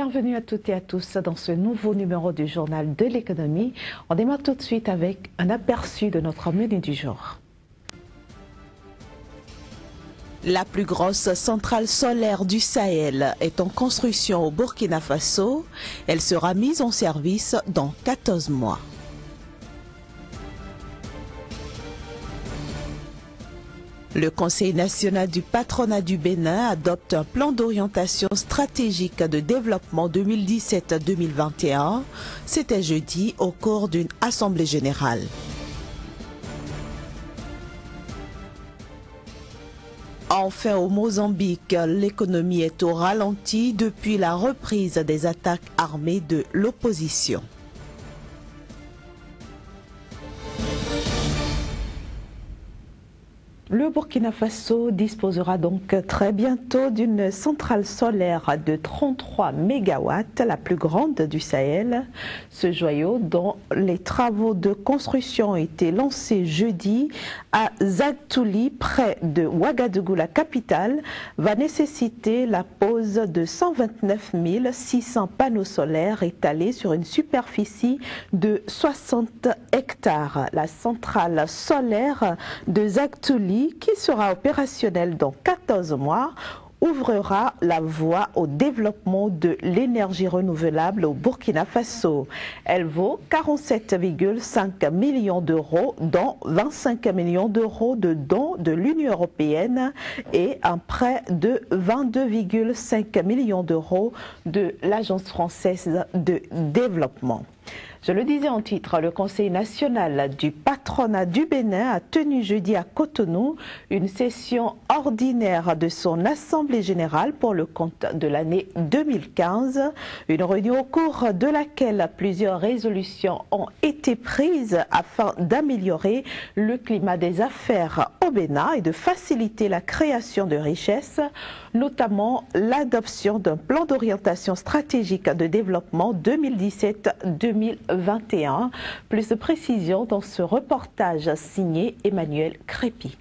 Bienvenue à toutes et à tous dans ce nouveau numéro du Journal de l'économie. On démarre tout de suite avec un aperçu de notre menu du jour. La plus grosse centrale solaire du Sahel est en construction au Burkina Faso. Elle sera mise en service dans 14 mois. Le Conseil national du patronat du Bénin adopte un plan d'orientation stratégique de développement 2017-2021. C'était jeudi au cours d'une assemblée générale. Enfin, au Mozambique, l'économie est au ralenti depuis la reprise des attaques armées de l'opposition. Le Burkina Faso disposera donc très bientôt d'une centrale solaire de 33 MW, la plus grande du Sahel. Ce joyau, dont les travaux de construction ont été lancés jeudi à Zagtouli, près de Ouagadougou, la capitale, va nécessiter la pose de 129 600 panneaux solaires étalés sur une superficie de 60 hectares. La centrale solaire de Zagtouli, qui sera opérationnelle dans 14 mois, ouvrira la voie au développement de l'énergie renouvelable au Burkina Faso. Elle vaut 47,5 millions d'euros, dont 25 millions d'euros de dons de l'Union européenne et un prêt de 22,5 millions d'euros de l'Agence française de développement. Je le disais en titre, le Conseil national du patronat du Bénin a tenu jeudi à Cotonou une session ordinaire de son Assemblée générale pour le compte de l'année 2015. Une réunion au cours de laquelle plusieurs résolutions ont été prises afin d'améliorer le climat des affaires au Bénin et de faciliter la création de richesses, notamment l'adoption d'un plan d'orientation stratégique de développement 2017-2021. Plus de précisions dans ce reportage signé Emmanuel Crépi.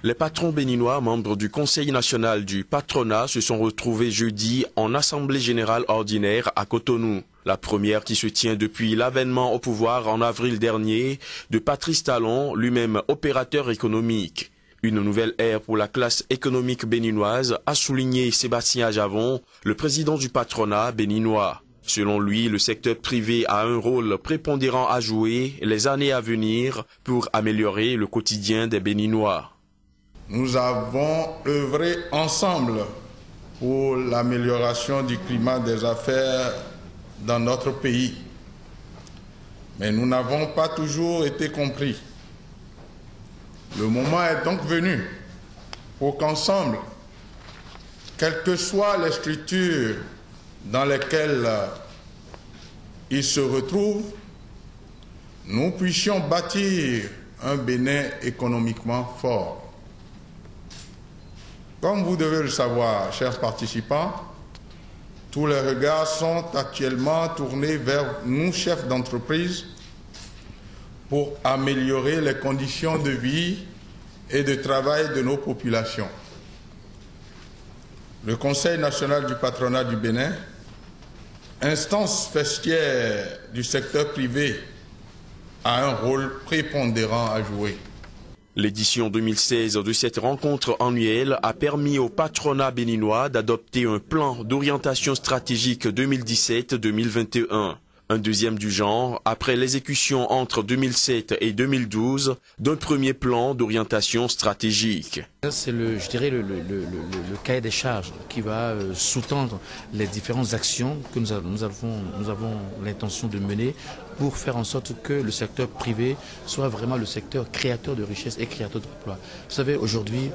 Les patrons béninois, membres du Conseil national du patronat, se sont retrouvés jeudi en Assemblée générale ordinaire à Cotonou. La première qui se tient depuis l'avènement au pouvoir en avril dernier de Patrice Talon, lui-même opérateur économique. Une nouvelle ère pour la classe économique béninoise, a souligné Sébastien Ajavon, le président du patronat béninois. Selon lui, le secteur privé a un rôle prépondérant à jouer les années à venir pour améliorer le quotidien des Béninois. Nous avons œuvré ensemble pour l'amélioration du climat des affaires dans notre pays. Mais nous n'avons pas toujours été compris. Le moment est donc venu pour qu'ensemble, quelles que soient les structures dans lesquelles ils se retrouvent, nous puissions bâtir un Bénin économiquement fort. Comme vous devez le savoir, chers participants, tous les regards sont actuellement tournés vers nous, chefs d'entreprise, pour améliorer les conditions de vie et de travail de nos populations. Le Conseil national du patronat du Bénin, instance vestiaire du secteur privé, a un rôle prépondérant à jouer. L'édition 2016 de cette rencontre annuelle a permis au patronat béninois d'adopter un plan d'orientation stratégique 2017-2021. Un deuxième du genre, après l'exécution entre 2007 et 2012 d'un premier plan d'orientation stratégique. C'est le cahier des charges qui va sous-tendre les différentes actions que nous avons l'intention de mener pour faire en sorte que le secteur privé soit vraiment le secteur créateur de richesses et créateur d'emplois. Vous savez, aujourd'hui,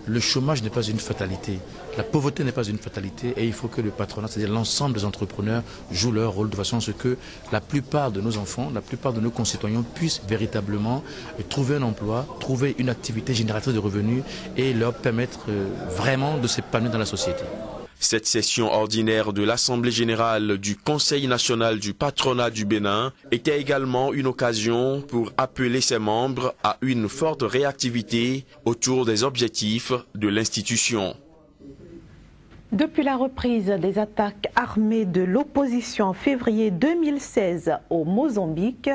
le chômage n'est pas une fatalité, la pauvreté n'est pas une fatalité et il faut que le patronat, c'est-à-dire l'ensemble des entrepreneurs, jouent leur rôle de façon à ce que la plupart de nos enfants, la plupart de nos concitoyens puissent véritablement trouver un emploi, trouver une activité génératrice de revenus et leur permettre vraiment de s'épanouir dans la société. Cette session ordinaire de l'Assemblée générale du Conseil national du patronat du Bénin était également une occasion pour appeler ses membres à une forte réactivité autour des objectifs de l'institution. Depuis la reprise des attaques armées de l'opposition en février 2016 au Mozambique,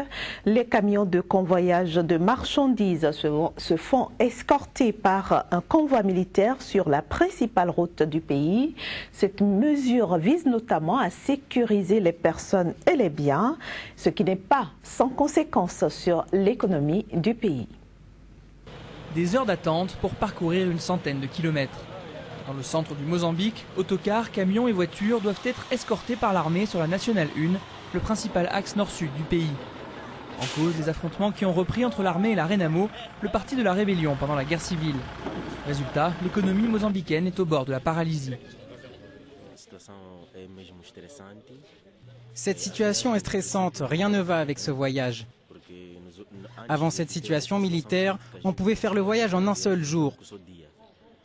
les camions de convoyage de marchandises se font escorter par un convoi militaire sur la principale route du pays. Cette mesure vise notamment à sécuriser les personnes et les biens, ce qui n'est pas sans conséquence sur l'économie du pays. Des heures d'attente pour parcourir une centaine de kilomètres. Dans le centre du Mozambique, autocars, camions et voitures doivent être escortés par l'armée sur la Nationale 1, le principal axe nord-sud du pays. En cause, les affrontements qui ont repris entre l'armée et la Renamo, le parti de la rébellion pendant la guerre civile. Résultat, l'économie mozambicaine est au bord de la paralysie. Cette situation est stressante, rien ne va avec ce voyage. Avant cette situation militaire, on pouvait faire le voyage en un seul jour.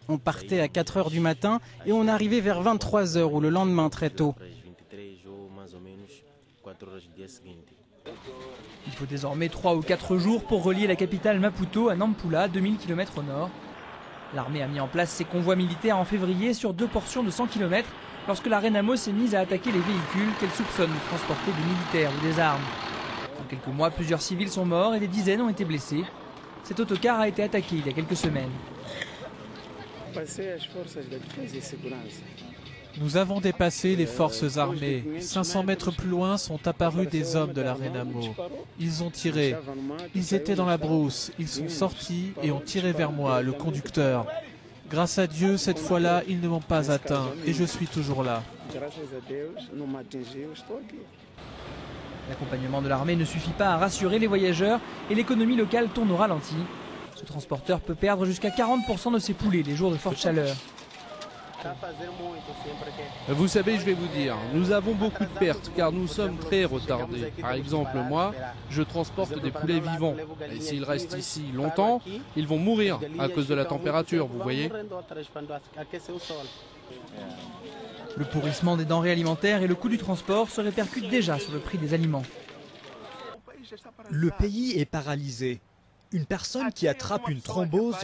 On partait à 4 h du matin et on arrivait vers 23 h ou le lendemain très tôt. Il faut désormais 3 ou 4 jours pour relier la capitale Maputo à Nampula, 2000 km au nord. L'armée a mis en place ses convois militaires en février sur 2 portions de 100 km lorsque la Renamo s'est mise à attaquer les véhicules qu'elle soupçonne de transporter des militaires ou des armes. En quelques mois, plusieurs civils sont morts et des dizaines ont été blessés. Cet autocar a été attaqué il y a quelques semaines. Nous avons dépassé les forces armées. 500 mètres plus loin sont apparus des hommes de la Renamo. Ils ont tiré. Ils étaient dans la brousse. Ils sont sortis et ont tiré vers moi, le conducteur. Grâce à Dieu, cette fois-là, ils ne m'ont pas atteint et je suis toujours là. L'accompagnement de l'armée ne suffit pas à rassurer les voyageurs et l'économie locale tourne au ralenti. Ce transporteur peut perdre jusqu'à 40% de ses poulets les jours de forte chaleur. Vous savez, je vais vous dire, nous avons beaucoup de pertes car nous sommes très retardés. Par exemple, moi, je transporte des poulets vivants. Et s'ils restent ici longtemps, ils vont mourir à cause de la température, vous voyez. Le pourrissement des denrées alimentaires et le coût du transport se répercutent déjà sur le prix des aliments. Le pays est paralysé. Une personne qui attrape une thrombose,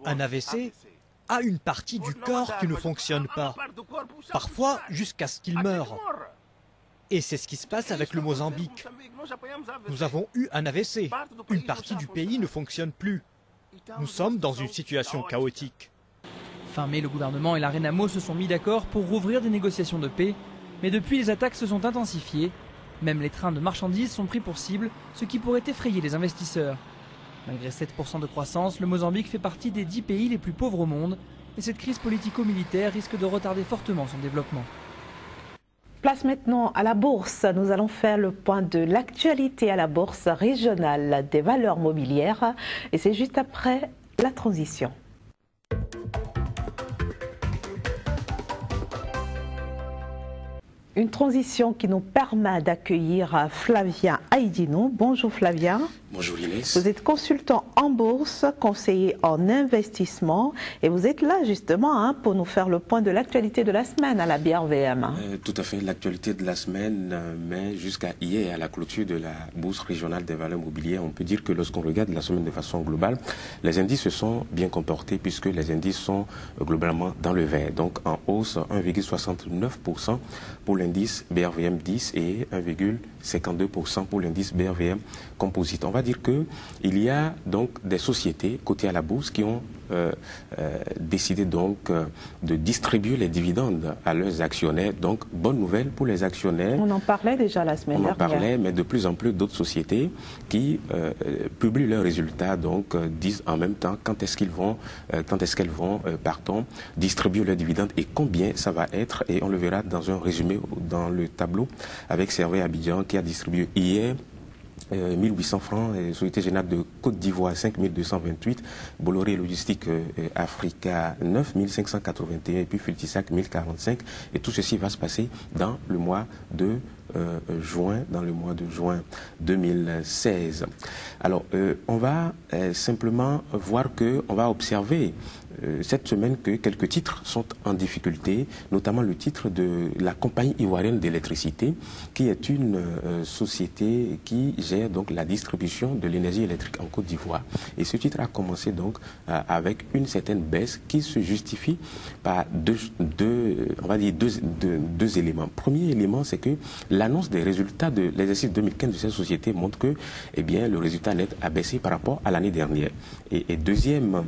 un AVC, a une partie du corps qui ne fonctionne pas, parfois jusqu'à ce qu'il meure. Et c'est ce qui se passe avec le Mozambique. Nous avons eu un AVC, une partie du pays ne fonctionne plus. Nous sommes dans une situation chaotique. Fin mai, le gouvernement et la Renamo se sont mis d'accord pour rouvrir des négociations de paix, mais depuis les attaques se sont intensifiées. Même les trains de marchandises sont pris pour cible, ce qui pourrait effrayer les investisseurs. Malgré 7% de croissance, le Mozambique fait partie des 10 pays les plus pauvres au monde et cette crise politico-militaire risque de retarder fortement son développement. Place maintenant à la bourse. Nous allons faire le point de l'actualité à la bourse régionale des valeurs mobilières et c'est juste après la transition. Une transition qui nous permet d'accueillir Flavien Aïdino. Bonjour Flavien. Bonjour Inès. Vous êtes consultant en bourse, conseiller en investissement et vous êtes là justement pour nous faire le point de l'actualité de la semaine à la BRVM. Tout à fait, l'actualité de la semaine, mais jusqu'à hier, à la clôture de la bourse régionale des valeurs mobilières, on peut dire que lorsqu'on regarde la semaine de façon globale, les indices se sont bien comportés puisque les indices sont globalement dans le vert. Donc en hausse 1,69% pour l'indice BRVM 10 et 1,52% pour l'indice BRVM Composite. On va dire qu'il y a donc des sociétés cotées à la bourse qui ont décidé donc de distribuer les dividendes à leurs actionnaires. Donc bonne nouvelle pour les actionnaires. On en parlait déjà la semaine dernière. On en parlait, mais de plus en plus d'autres sociétés qui publient leurs résultats, donc disent en même temps quand est-ce qu'elles vont distribuer leurs dividendes et combien ça va être. Et on le verra dans un résumé dans le tableau avec Servet Abidjan qui a distribué hier 1800 francs, Société Générale de Côte d'Ivoire 5228, Bolloré Logistique Africa 9581 et puis Fultisac 1045 et tout ceci va se passer dans le mois de juin 2016. Alors on va simplement voir on va observer cette semaine que quelques titres sont en difficulté, notamment le titre de la compagnie ivoirienne d'électricité, qui est une société qui gère donc la distribution de l'énergie électrique en Côte d'Ivoire. Et ce titre a commencé donc avec une certaine baisse qui se justifie par deux éléments. Premier élément, c'est que l'annonce des résultats de l'exercice 2015 de cette société montre que le résultat net a baissé par rapport à l'année dernière. Et deuxième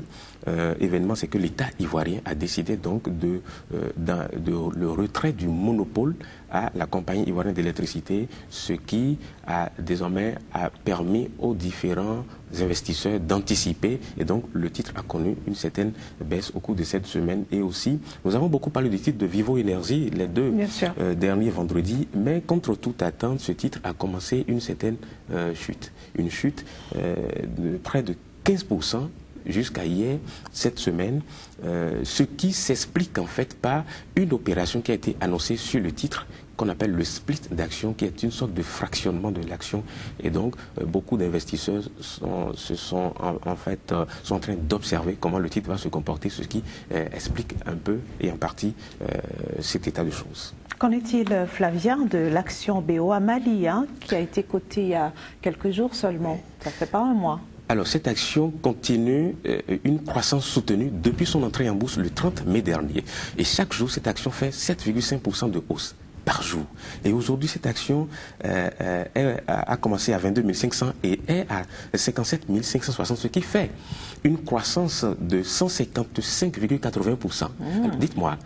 événement, c'est que l'État ivoirien a décidé donc de le retrait du monopole à la compagnie ivoirienne d'électricité, ce qui a désormais permis aux différents investisseurs d'anticiper, et donc le titre a connu une certaine baisse au cours de cette semaine. Et aussi, nous avons beaucoup parlé du titre de Vivo Énergie les deux derniers vendredis, mais contre toute attente, ce titre a commencé une certaine chute, une chute de près de 15% jusqu'à hier, cette semaine, ce qui s'explique en fait par une opération qui a été annoncée sur le titre qu'on appelle le split d'action, qui est une sorte de fractionnement de l'action. Et donc, beaucoup d'investisseurs sont en train d'observer comment le titre va se comporter, ce qui explique un peu et en partie cet état de choses. Qu'en est-il, Flavien, de l'action BOA Mali, qui a été cotée il y a quelques jours seulement? Ça fait pas un mois. Alors, cette action continue une croissance soutenue depuis son entrée en bourse le 30 mai dernier. Et chaque jour, cette action fait 7,5% de hausse par jour. Et aujourd'hui, cette action a commencé à 22 500 et est à 57 560, ce qui fait une croissance de 155,80%. Dites-moi,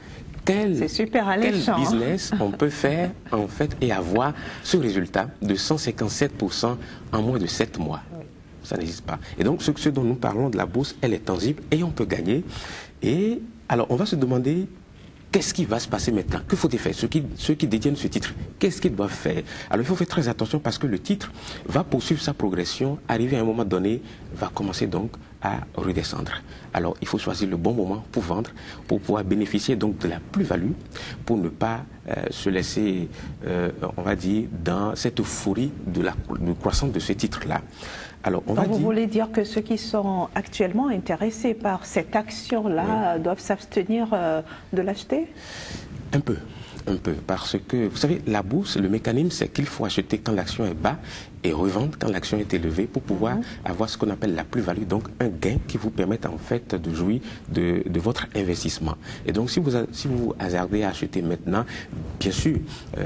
quel business on peut faire en fait et avoir ce résultat de 157% en moins de 7 mois? Ça n'existe pas. Et donc, ce dont nous parlons de la bourse, elle est tangible et on peut gagner. Et alors, on va se demander qu'est-ce qui va se passer maintenant? Que faut-il faire? Ceux qui détiennent ce titre, qu'est-ce qu'ils doivent faire? Alors, il faut faire très attention parce que le titre va poursuivre sa progression, arriver à un moment donné, va commencer donc à redescendre. Alors, il faut choisir le bon moment pour vendre, pour pouvoir bénéficier donc de la plus-value, pour ne pas se laisser, on va dire, dans cette euphorie de croissance de ce titre-là. Alors, vous voulez dire que ceux qui sont actuellement intéressés par cette action-là doivent s'abstenir de l'acheter? Un peu, parce que, vous savez, la bourse, le mécanisme, c'est qu'il faut acheter quand l'action est bas et revendre quand l'action est élevée pour pouvoir avoir ce qu'on appelle la plus-value, donc un gain qui vous permette en fait de jouir de votre investissement. Et donc, si vous hasardez à acheter maintenant, bien sûr,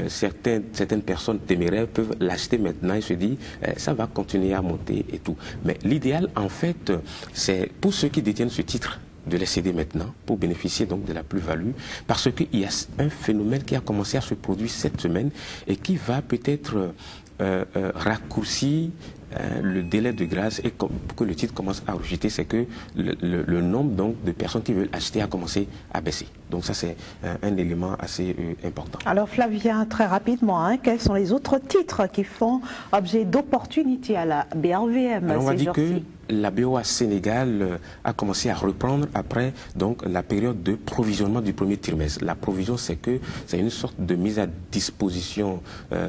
certaines personnes téméraires peuvent l'acheter maintenant et se dire ça va continuer à monter et tout. Mais l'idéal, en fait, c'est pour ceux qui détiennent ce titre, de les céder maintenant pour bénéficier donc de la plus-value, parce qu'il y a un phénomène qui a commencé à se produire cette semaine et qui va peut-être raccourcir le délai de grâce et pour que le titre commence à rejeter, c'est que le nombre donc de personnes qui veulent acheter a commencé à baisser. Donc ça c'est un élément assez important. Alors Flavien, très rapidement, quels sont les autres titres qui font objet d'opportunités à la BRVM? Alors, on va dire que la BOA Sénégal a commencé à reprendre après donc la période de provisionnement du premier trimestre. La provision, c'est une sorte de mise à disposition.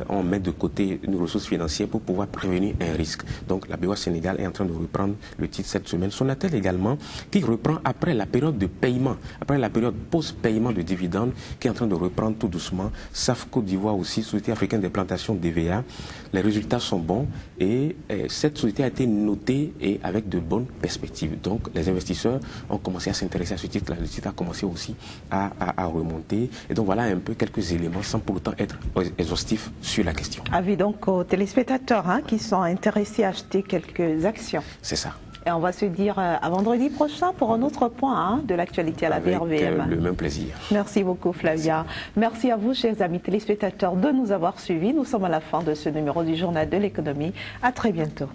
On met de côté une ressource financière pour pouvoir prévenir un risque. Donc la BOA Sénégal est en train de reprendre le titre cette semaine. Sonatel également, qui reprend après la période de paiement, après la période post-paiement de dividendes, qui est en train de reprendre tout doucement. SAF Côte d'Ivoire aussi, Société africaine des plantations DVA. Les résultats sont bons et cette société a été notée et avec de bonnes perspectives. Donc les investisseurs ont commencé à s'intéresser à ce titre-là. Le titre a commencé aussi à remonter. Et donc voilà un peu quelques éléments sans pour autant être exhaustif sur la question. Avis donc aux téléspectateurs qui sont intéressés à acheter quelques actions. C'est ça. Et on va se dire à vendredi prochain pour un autre point de l'actualité à la BRVM. Avec le même plaisir. Merci beaucoup Flavia. Merci à vous chers amis téléspectateurs de nous avoir suivis. Nous sommes à la fin de ce numéro du Journal de l'économie. À très bientôt.